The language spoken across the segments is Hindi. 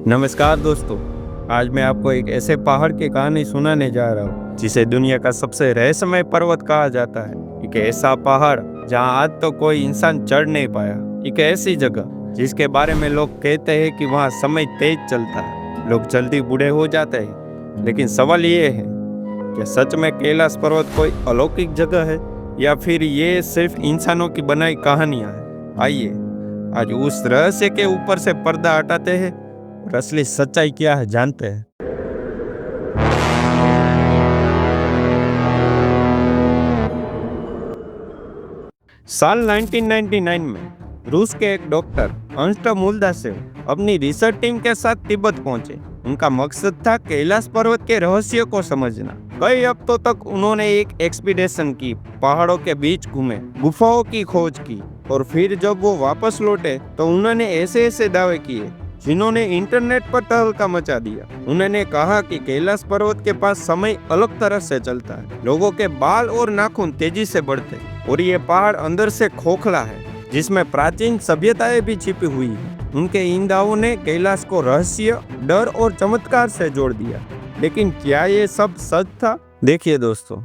नमस्कार दोस्तों। आज मैं आपको एक ऐसे पहाड़ की कहानी सुनाने जा रहा हूँ जिसे दुनिया का सबसे रहस्यमय पर्वत कहा जाता है। एक ऐसा पहाड़ जहाँ आज तो कोई इंसान चढ़ नहीं पाया। एक ऐसी जगह जिसके बारे में लोग कहते हैं कि वहाँ समय तेज चलता है, लोग जल्दी बूढ़े हो जाते हैं। लेकिन सवाल ये है कि सच में कैलाश पर्वत कोई अलौकिक जगह है या फिर ये सिर्फ इंसानों की बनाई कहानियाँ हैं। आइए आज उस रहस्य के ऊपर से पर्दा हटाते हैं और असली सच्चाई क्या है जानते हैं। साल 1999 में रूस के एक डॉक्टर अंस्टम मुल्दासेव अपनी रिसर्च टीम के साथ तिब्बत पहुंचे। उनका मकसद था कैलाश पर्वत के रहस्य को समझना। कई हफ्तों तक उन्होंने एक एक्सपीडिशन की, पहाड़ों के बीच घूमे, गुफाओं की खोज की और फिर जब वो वापस लौटे तो उन्होंने ऐसे ऐसे दावे किए जिन्होंने इंटरनेट पर तहलका मचा दिया। उन्होंने कहा कि कैलाश पर्वत के पास समय अलग तरह से चलता है, लोगों के बाल और नाखून तेजी से बढ़ते और ये पहाड़ अंदर से खोखला है जिसमें प्राचीन सभ्यताएं भी छिपी हुई है। उनके इन दावों ने कैलाश को रहस्य, डर और चमत्कार से जोड़ दिया। लेकिन क्या ये सब सच था? देखिए दोस्तों,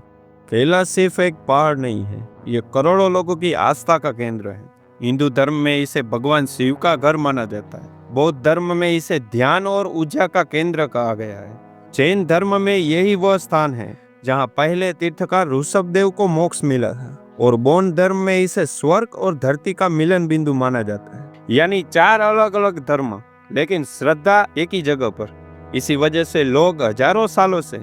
कैलाश सिर्फ एक पहाड़ नहीं है, ये करोड़ों लोगों की आस्था का केंद्र है। हिंदू धर्म में इसे भगवान शिव का घर माना जाता है, बौद्ध धर्म में इसे ध्यान और ऊर्जा का केंद्र कहा गया है, जैन धर्म में यही वह स्थान है जहां पहले तीर्थकार ऋषभदेव को मोक्ष मिला था और बौद्ध धर्म में इसे स्वर्ग और धरती का मिलन बिंदु माना जाता है। यानी 4 अलग अलग धर्म, लेकिन श्रद्धा एक ही जगह पर। इसी वजह से लोग हजारों सालों से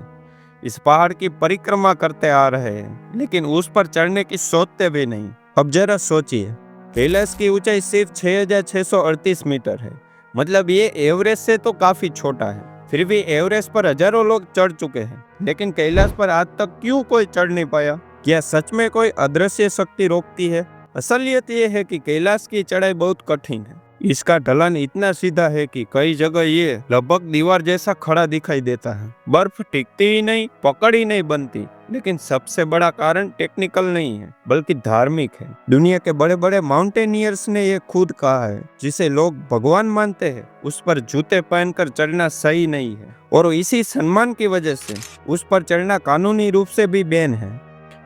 इस पहाड़ की परिक्रमा करते आ रहे हैं, लेकिन उस पर चढ़ने की सोचते भी नहीं। अब जरा सोचिए, कैलाश की ऊंचाई सिर्फ 6,638 मीटर है, मतलब ये एवरेस्ट से तो काफी छोटा है। फिर भी एवरेस्ट पर हजारों लोग चढ़ चुके हैं, लेकिन कैलाश पर आज तक क्यों कोई चढ़ नहीं पाया? क्या सच में कोई अदृश्य शक्ति रोकती है? असलियत ये है कि कैलाश की चढ़ाई बहुत कठिन है। इसका ढलान इतना सीधा है कि कई जगह ये लगभग दीवार जैसा खड़ा दिखाई देता है। बर्फ टिकती ही नहीं, पकड़ ही नहीं बनती। लेकिन सबसे बड़ा कारण टेक्निकल नहीं है, बल्कि धार्मिक है। दुनिया के बड़े बड़े माउंटेनियर्स ने ये खुद कहा है, जिसे लोग भगवान मानते हैं, उस पर जूते पहनकर चढ़ना सही नहीं है। और इसी सम्मान की वजह से उस पर चढ़ना कानूनी रूप से भी बैन है।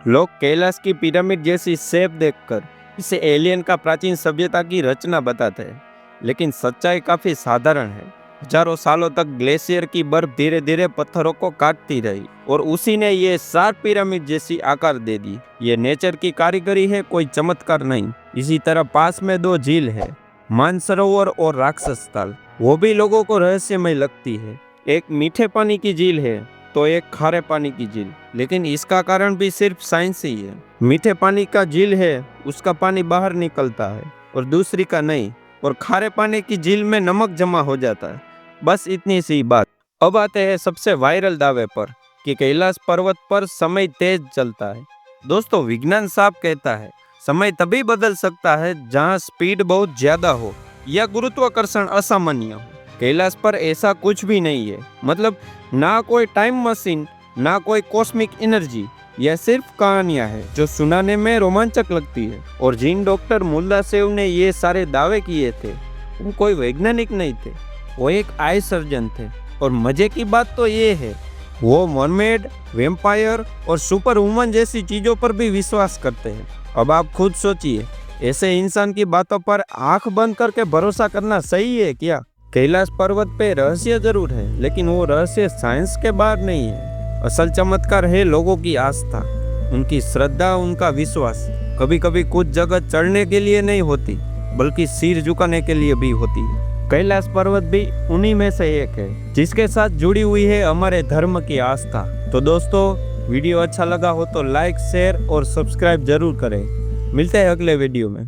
लोग कैलाश की पिरामिड जैसी शेप देखकर इसे एलियन का प्राचीन सभ्यता की रचना बताते हैं, लेकिन सच्चाई काफी साधारण है। हजारों सालों तक ग्लेशियर की बर्फ धीरे धीरे पत्थरों को काटती रही और उसी ने ये 4 पिरामिड जैसी आकार दे दी। ये नेचर की कारीगरी है, कोई चमत्कार नहीं। इसी तरह पास में 2 झील है, मानसरोवर और राक्षस ताल, वो भी लोगों को रहस्यमय लगती है। एक मीठे पानी की झील है तो एक खारे पानी की झील, लेकिन इसका कारण भी सिर्फ साइंस ही है। मीठे पानी का झील है, उसका पानी बाहर निकलता है और दूसरी का नहीं, और खारे पानी की झील में नमक जमा हो जाता है। बस इतनी सी बात। अब आते हैं सबसे वायरल दावे पर कि कैलाश पर्वत पर समय तेज चलता है। दोस्तों, विज्ञान साफ कहता है समय तभी बदल सकता है जहां स्पीड बहुत ज्यादा हो या गुरुत्वाकर्षण असामान्य हो। कैलाश पर ऐसा कुछ भी नहीं है, मतलब ना कोई टाइम मशीन, ना कोई कॉस्मिक एनर्जी। यह सिर्फ कहानियां हैं जो सुनाने में रोमांचक लगती है। और जिन डॉक्टर मुल्दासेव ने ये सारे दावे किए थे वो कोई वैज्ञानिक नहीं थे, वो एक आई सर्जन थे। और मजे की बात तो ये है, वो मरमेड, वेम्पायर और सुपर वुमन जैसी चीजों पर भी विश्वास करते हैं। अब आप खुद सोचिए, ऐसे इंसान की बातों पर आंख बंद करके भरोसा करना सही है क्या? कैलाश पर्वत पे रहस्य जरूर है, लेकिन वो रहस्य साइंस के बाहर नहीं है। असल चमत्कार है लोगों की आस्था, उनकी श्रद्धा, उनका विश्वास। कभी कभी कुछ जगह चढ़ने के लिए नहीं होती, बल्कि सिर झुकाने के लिए भी होती है। कैलाश पर्वत भी उन्हीं में से एक है जिसके साथ जुड़ी हुई है हमारे धर्म की आस्था। तो दोस्तों, वीडियो अच्छा लगा हो तो लाइक, शेयर और सब्सक्राइब जरूर करें। मिलते हैं अगले वीडियो में।